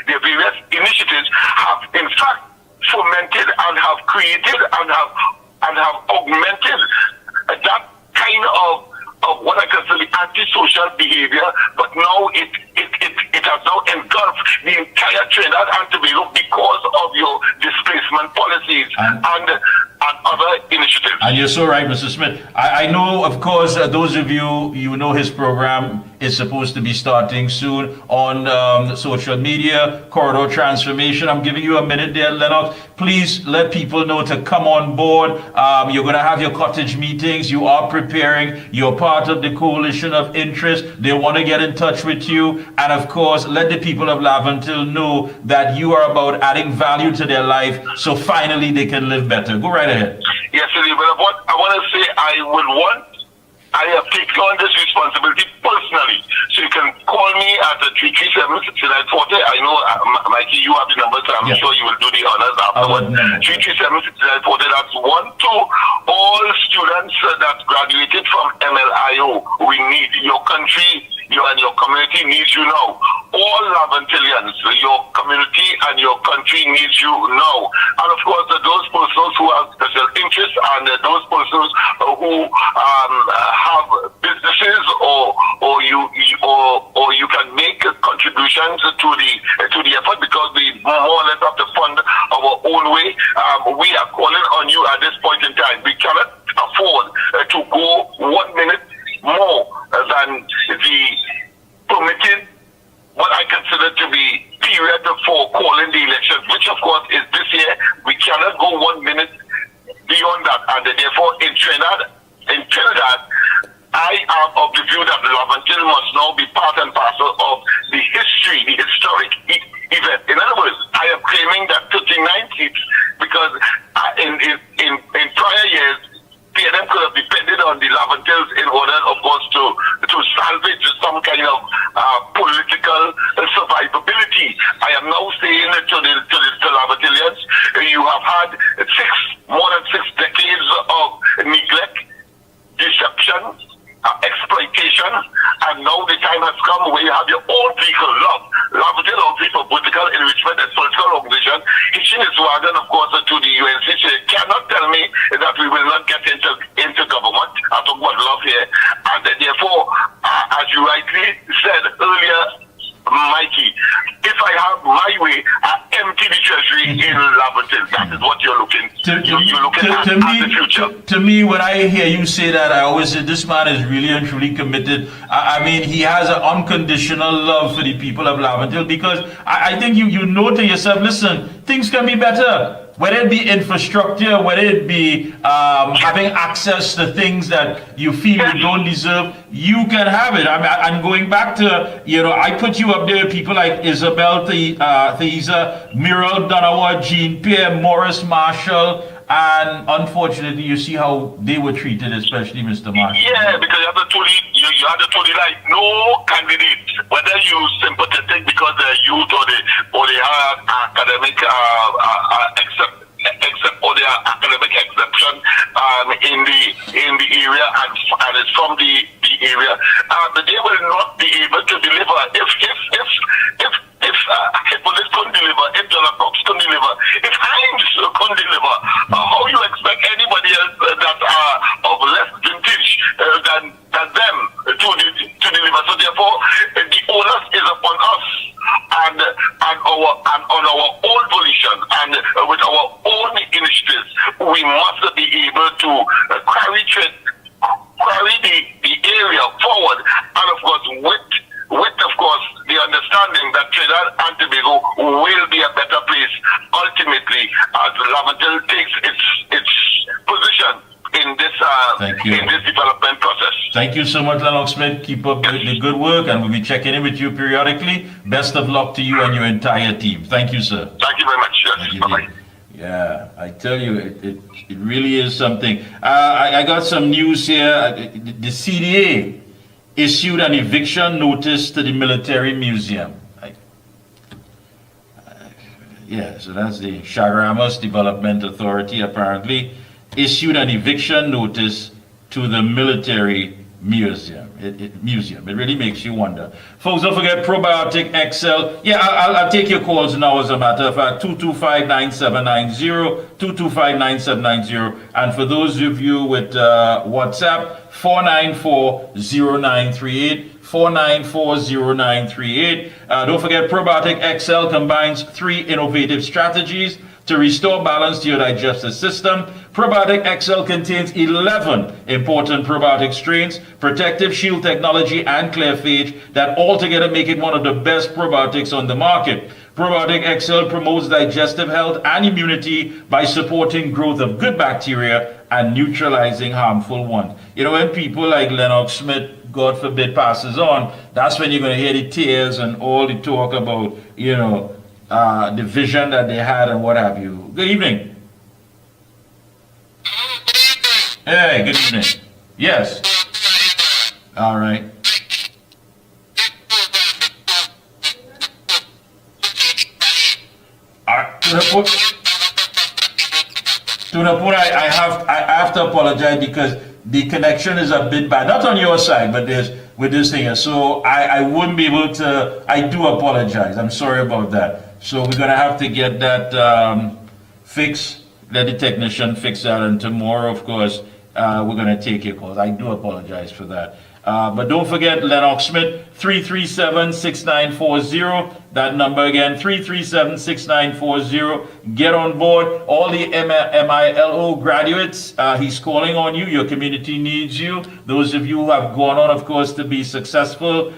various initiatives have in fact fomented and have created and have augmented that kind of what I consider antisocial behavior, but now it has now engulfed the entire Trinidad and Tobago because of your displacement policies and other initiatives. And you're so right, Mr. Smith. I know, of course, those of you know his program is supposed to be starting soon on social media, Corridor Transformation. I'm giving you a minute there, Lennox. Please let people know to come on board. You're going to have your cottage meetings. You are preparing. You're part of the coalition of interest. They want to get in touch with you. And of course, let the people of Laventille know that you are about adding value to their life so finally they can live better. Go right ahead. Yes, but I want to say I have taken on this responsibility personally. So you can call me at 337-6940. I know, Mikey, you have the number, so I'm sure you will do the honors afterwards. 337-6940, that's 1-2. All students that graduated from MLIO, we need your country. You and your community needs you now. All Laventillians, your community and your country needs you now. And of course, those persons who have special interests and those persons who have businesses or you can make contributions to the effort because we more or less have to fund our own way. We are calling on you at this point in time. We cannot afford to go 1 minute more than the permitted, what I consider to be period for calling the elections, which of course is this year. We cannot go 1 minute beyond that, and therefore in Trinidad, I am of the view that Laventille must now be part and parcel of the history, the historic event. In other words, I am claiming that 39 seats because in prior years, PNM could have depended on the Laventilles in order, of course, to salvage some kind of political survivability. I am now saying to the Laventillians, you have had more than 6 decades of neglect, deception, exploitation, and now the time has come where you have your own vehicle, Laventille Outreach for Political Enrichment and Political Organization, hitching its wagon, of course, to the UNC. So you cannot tell me that we will not get into government. I talk about love here. And therefore, as you rightly said earlier, Mikey, if I have my way, I empty the treasury in Laventille. That is what you're looking at the future. To me, when I hear you say that, I always say this man is really and truly committed. I mean, he has an unconditional love for the people of Laventille because I think you know to yourself, listen, things can be better. Whether it be infrastructure, whether it be having access to things that you feel you don't deserve, you can have it. I mean, I'm going back to, I put you up there, people like Isabel Thaisa, Muriel Donawa, Jean Pierre, Morris Marshall, and unfortunately, you see how they were treated, especially Mr. Marshall. Yeah, because you have to totally like no candidate, whether you sympathetic because they're youth or they have academic academic exception in the area and it's from the area, but they will not be able to deliver if police couldn't deliver, if the cops couldn't deliver, if Heinz couldn't deliver, how you expect anybody else that are of less vintage than them to deliver? So therefore, the onus is upon us and on our own volition and with our own initiatives, we must be able to carry the area forward, and of course with of course the understanding that Trinidad and Tobago will be a better place ultimately as Laventille takes its position in this development process. Thank you so much, Lennox Smith. Keep up the good work, and we'll be checking in with you periodically. Best of luck to you and your entire team. Thank you, sir. Thank you very much. Yes. Bye-bye. Yeah, I tell you, it really is something. I got some news here. The CDA issued an eviction notice to the military museum. So that's the Chaguaramas Development Authority apparently issued an eviction notice to the military museum. It really makes you wonder. Folks, don't forget Probiotic XL. Yeah, I'll take your calls now as a matter of fact. 225-9790, 225-9790. And for those of you with WhatsApp, 494-0938, 4940-4938. Don't forget, Probiotic XL combines 3 innovative strategies to restore balance to your digestive system. Probiotic XL contains 11 important probiotic strains, protective shield technology, and clearphage that altogether make it one of the best probiotics on the market. Probiotic XL promotes digestive health and immunity by supporting growth of good bacteria and neutralizing harmful ones. You know, when people like Lennox Smith, God forbid, passes on, that's when you're going to hear the tears and all the talk about, you know, the vision that they had and what have you. Good evening. Hey, good evening. Yes. All right. To the point, I have to apologize because the connection is a bit bad. Not on your side, but there's with this thing here. So I wouldn't be able to. I do apologize. I'm sorry about that. So we're gonna have to get that fixed. Let the technician fix that, and tomorrow, of course, we're gonna take your calls. I do apologize for that. But don't forget, Lennox Smith, 337-6940. That number again, 337-6940. Get on board. All the MILO graduates, he's calling on you. Your community needs you. Those of you who have gone on, of course, to be successful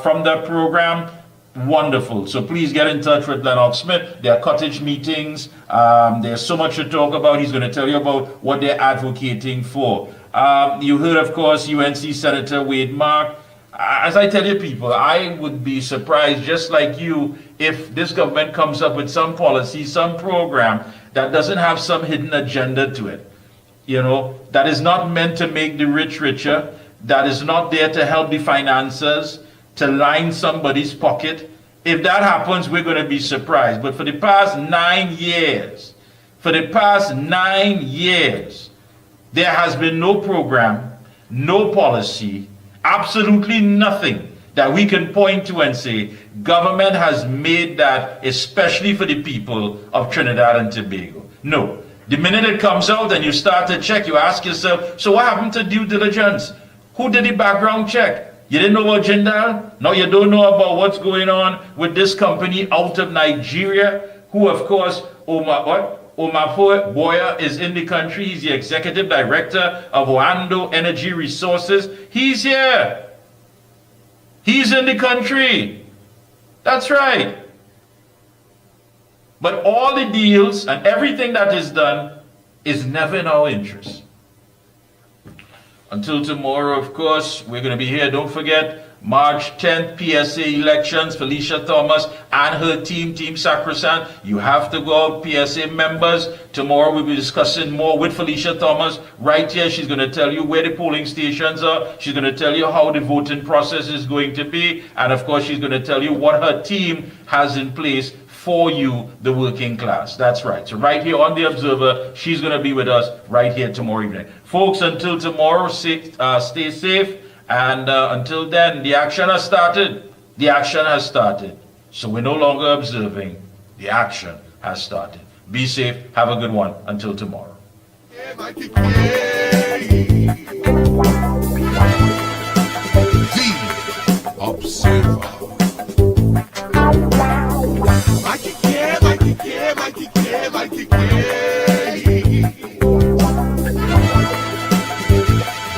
from that program, wonderful. So please get in touch with Lennox Smith. There are cottage meetings. There's so much to talk about. He's going to tell you about what they're advocating for. You heard, of course, UNC Senator Wade Mark. As I tell you people, I would be surprised, just like you, if this government comes up with some policy, some program that doesn't have some hidden agenda to it. You know, that is not meant to make the rich richer, that is not there to help the finances, to line somebody's pocket. If that happens, we're going to be surprised. But for the past 9 years, there has been no program, no policy, absolutely nothing that we can point to and say, government has made that especially for the people of Trinidad and Tobago. No. The minute it comes out and you start to check, you ask yourself, so what happened to due diligence? Who did the background check? You didn't know about Jindal? No, you don't know about what's going on with this company out of Nigeria, who, of course, Omafoe Boya is in the country. He's the executive director of Oando Energy Resources. He's here. He's in the country. That's right. But all the deals and everything that is done is never in our interest. Until tomorrow, of course, we're going to be here. Don't forget, March 10th, PSA elections, Felicia Thomas and her team, Team Sacrosanct. You have to go out, PSA members. Tomorrow we'll be discussing more with Felicia Thomas. Right here, she's going to tell you where the polling stations are. She's going to tell you how the voting process is going to be. And of course, she's going to tell you what her team has in place for you, the working class. That's right. So right here on The Observer, she's going to be with us right here tomorrow evening. Folks, until tomorrow, stay safe. And until then, the action has started. The action has started. So we're no longer observing. The action has started. Be safe. Have a good one. Until tomorrow. The Observer. Mickie K.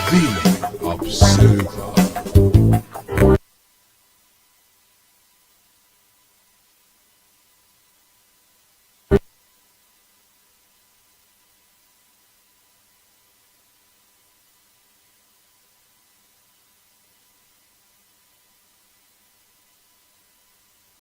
The Observer.